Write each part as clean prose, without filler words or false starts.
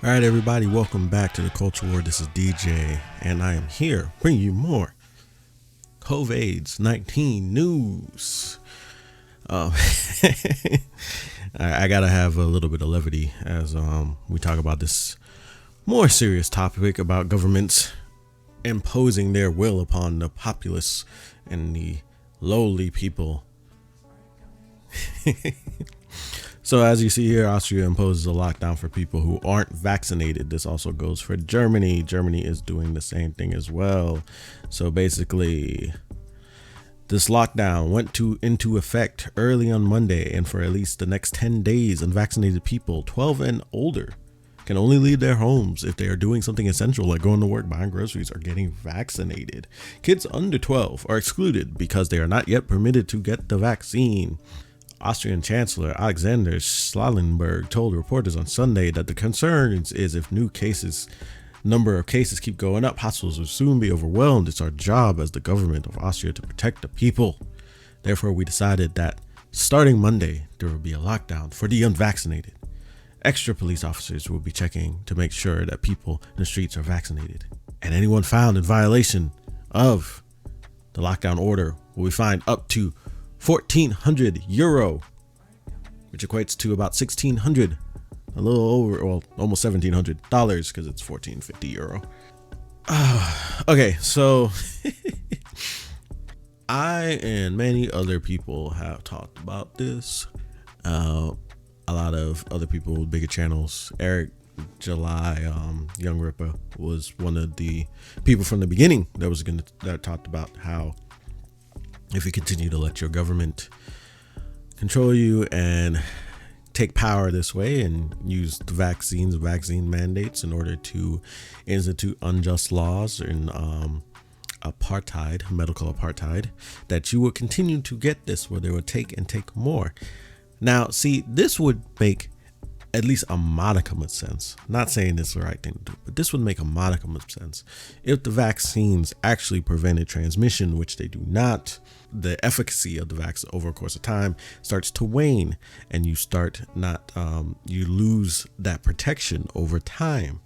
All right, everybody, welcome back to the Culture War. This is DJ, and I am here bringing you more COVID-19 news. I gotta have a little bit of levity as we talk about this more serious topic about governments imposing their will upon the populace and the lowly people. So as you see here, Austria imposes a lockdown for people who aren't vaccinated. This also goes for Germany. Germany is doing the same thing as well. So basically, this lockdown went into effect early on Monday, and for at least the next 10 days, unvaccinated people 12 and older can only leave their homes if they are doing something essential like going to work, buying groceries, or getting vaccinated. Kids under 12 are excluded because they are not yet permitted to get the vaccine. Austrian Chancellor Alexander Schallenberg told reporters on Sunday that the concern is if number of cases keep going up, hospitals will soon be overwhelmed. It's our job as the government of Austria to protect the people. Therefore, we decided that starting Monday, there will be a lockdown for the unvaccinated. Extra police officers will be checking to make sure that people in the streets are vaccinated. And anyone found in violation of the lockdown order will be fined up to €1,400, which equates to about 1,600, a little over, well, almost $1,700 because it's €1,450. Okay, so I and many other people have talked about this. A lot of other people with bigger channels, Eric July, Young Ripper was one of the people from the beginning that talked about how if you continue to let your government control you and take power this way and use the vaccine mandates in order to institute unjust laws and medical apartheid, that you will continue to get this where they would take and take more. Now, see, this would make at least a modicum of sense. I'm not saying this is the right thing to do, but this would make a modicum of sense if the vaccines actually prevented transmission, which they do not. The efficacy of the vaccine over a course of time starts to wane, and you lose that protection over time,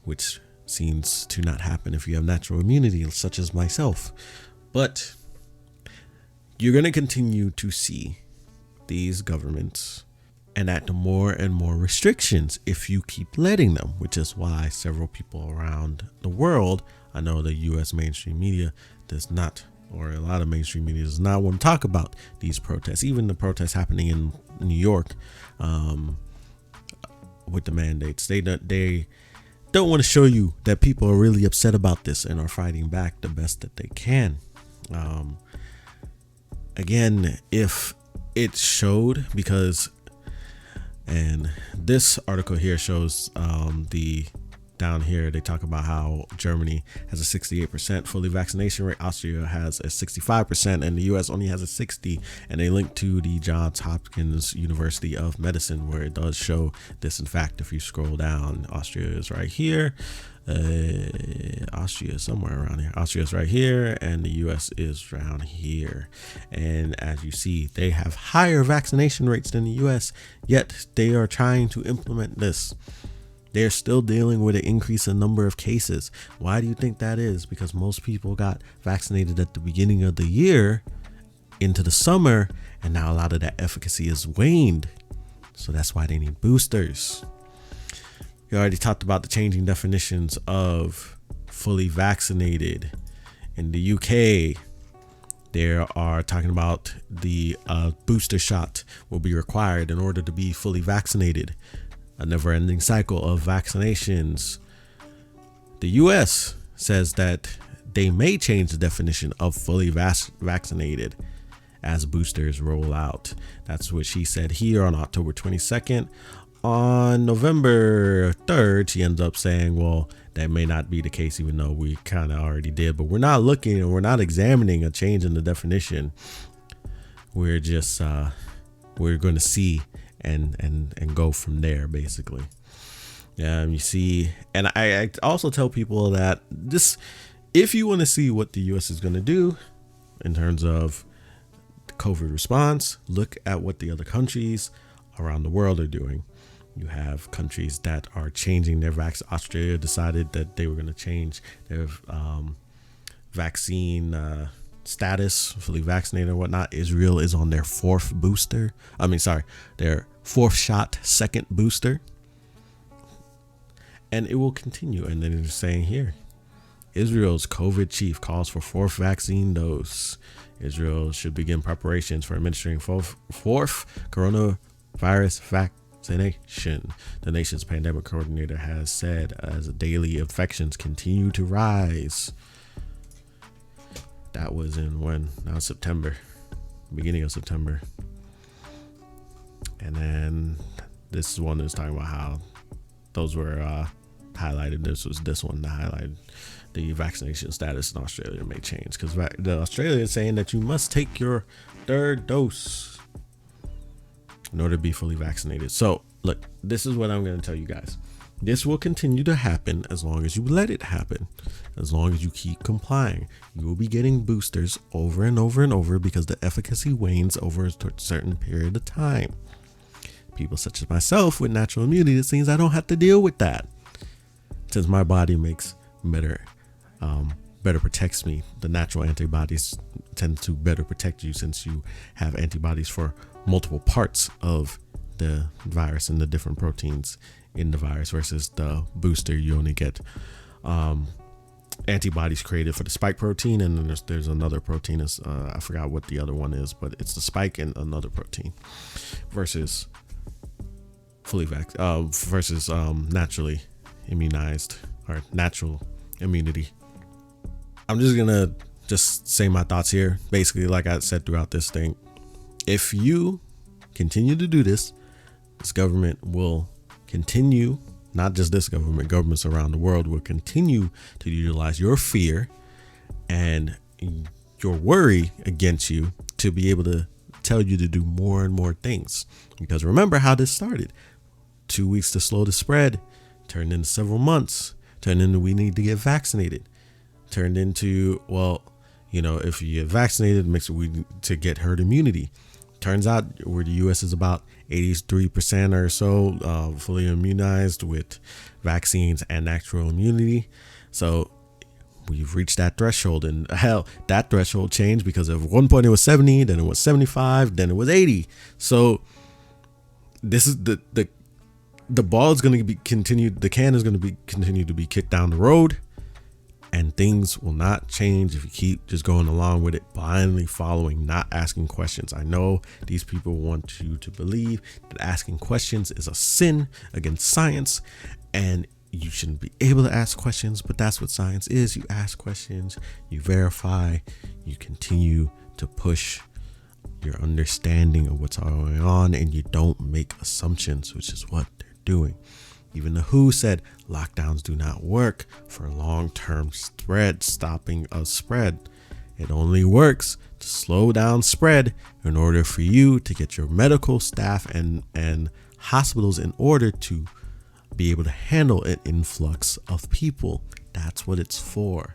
which seems to not happen if you have natural immunity, such as myself. But you're going to continue to see these governments enact more and more restrictions if you keep letting them, which is why several people around the world, I know the US mainstream media does not, or a lot of mainstream media does not want to talk about these protests, even the protests happening in New York with the mandates. They don't want to show you that people are really upset about this and are fighting back the best that they can. Again, if it showed, and this article here shows down here, they talk about how Germany has a 68% fully vaccination rate, Austria has a 65%, and the US only has a 60%. And they link to the Johns Hopkins University of Medicine, where it does show this. In fact, if you scroll down, Austria is right here. Austria is somewhere around here. Austria is right here, and the US is around here. And as you see, they have higher vaccination rates than the US, yet they are trying to implement this. They're still dealing with an increase in number of cases. Why do you think that is? Because most people got vaccinated at the beginning of the year into the summer, and now a lot of that efficacy has waned. So that's why they need boosters. We already talked about the changing definitions of fully vaccinated. In the UK, they are talking about the booster shot will be required in order to be fully vaccinated. A never-ending cycle of vaccinations. The US says that they may change the definition of fully vaccinated as boosters roll out. That's what she said here on October 22nd. On November 3rd, she ends up saying, well, that may not be the case, even though we kind of already did. But we're not looking and we're not examining a change in the definition. We're just, we're going to see and go from there, basically. You see, and I also tell people that this, if you want to see what the US is going to do in terms of the COVID response, look at what the other countries around the world are doing. You have countries that are changing their vaccine. Australia decided that they were going to change their vaccine status, fully vaccinated and whatnot. Israel is on their fourth shot, second booster. And it will continue. And then it's saying here, Israel's COVID chief calls for fourth vaccine dose. Israel should begin preparations for administering fourth coronavirus vaccination. The nation's pandemic coordinator has said as daily infections continue to rise. That was now September, beginning of September. And then this one is talking about how those were highlighted. This one that highlighted the vaccination status in Australia may change, because the Australia is saying that you must take your third dose in order to be fully vaccinated. So look, this is what I'm going to tell you guys. This will continue to happen as long as you let it happen. As long as you keep complying, you will be getting boosters over and over and over, because the efficacy wanes over a certain period of time. People such as myself with natural immunity, it seems I don't have to deal with that, since my body makes better protects me. The natural antibodies tend to better protect you, since you have antibodies for multiple parts of the virus and the different proteins in the virus, versus the booster, you only get antibodies created for the spike protein, and then there's another protein. I forgot what the other one is, but it's the spike and another protein, versus fully versus naturally immunized or natural immunity. I'm just gonna say my thoughts here. Basically, like I said throughout this thing, if you continue to do this government will continue, not just this government, governments around the world will continue to utilize your fear and your worry against you to be able to tell you to do more and more things. Because remember how this started. 2 weeks to slow the spread turned into several months, turned into we need to get vaccinated, turned into, well, if you get vaccinated, it makes it we to get herd immunity. Turns out where the U.S. is about 83% or so fully immunized with vaccines and natural immunity. So we've reached that threshold, and hell, that threshold changed, because at one point it was 70, then it was 75, then it was 80. So this is the ball is going to be continued. The can is going to be continued to be kicked down the road, and things will not change if you keep just going along with it, blindly following, not asking questions. I know these people want you to believe that asking questions is a sin against science, and you shouldn't be able to ask questions, but that's what science is. You ask questions, you verify, you continue to push your understanding of what's going on, and you don't make assumptions, which is what they're doing. Even the WHO said lockdowns do not work for long-term stopping of spread. It only works to slow down spread in order for you to get your medical staff and hospitals in order to be able to handle an influx of people. That's what it's for.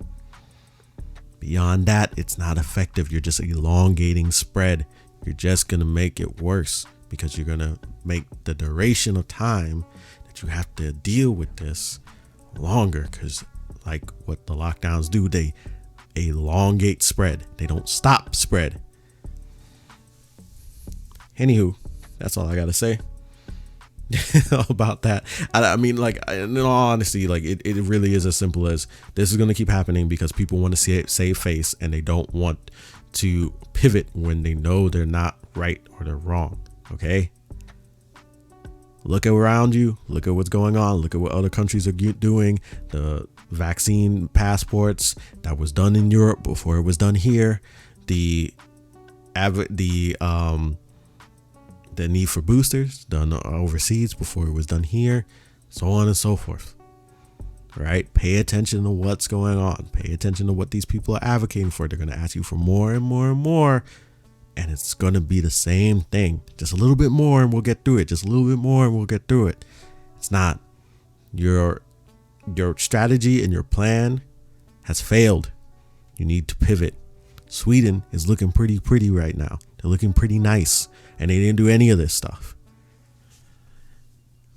Beyond that, it's not effective. You're just elongating spread. You're just going to make it worse, because you're going to make the duration of time you have to deal with this longer, because like what the lockdowns do, they elongate spread. They don't stop spread. Anywho, that's all I gotta say about that. I mean, like, in all honesty, like it really is as simple as this is going to keep happening because people want to save face, and they don't want to pivot when they know they're not right or they're wrong. Okay, look around you, look at what's going on, look at what other countries are doing. The vaccine passports that was done in Europe before it was done here, the need for boosters done overseas before it was done here, so on and so forth. Right? Pay attention to what's going on. Pay attention to what these people are advocating for. They're going to ask you for more and more and more, and it's going to be the same thing. Just a little bit more and we'll get through it. Just a little bit more and we'll get through it. It's not. Your strategy and your plan has failed. You need to pivot. Sweden is looking pretty right now. They're looking pretty nice, and they didn't do any of this stuff.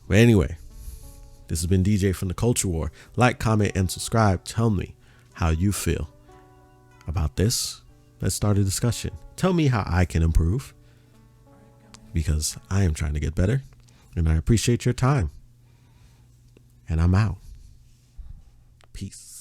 But anyway, this has been DJ from the Culture War. Like, comment, and subscribe. Tell me how you feel about this. Let's start a discussion. Tell me how I can improve, because I am trying to get better, and I appreciate your time. And I'm out. Peace.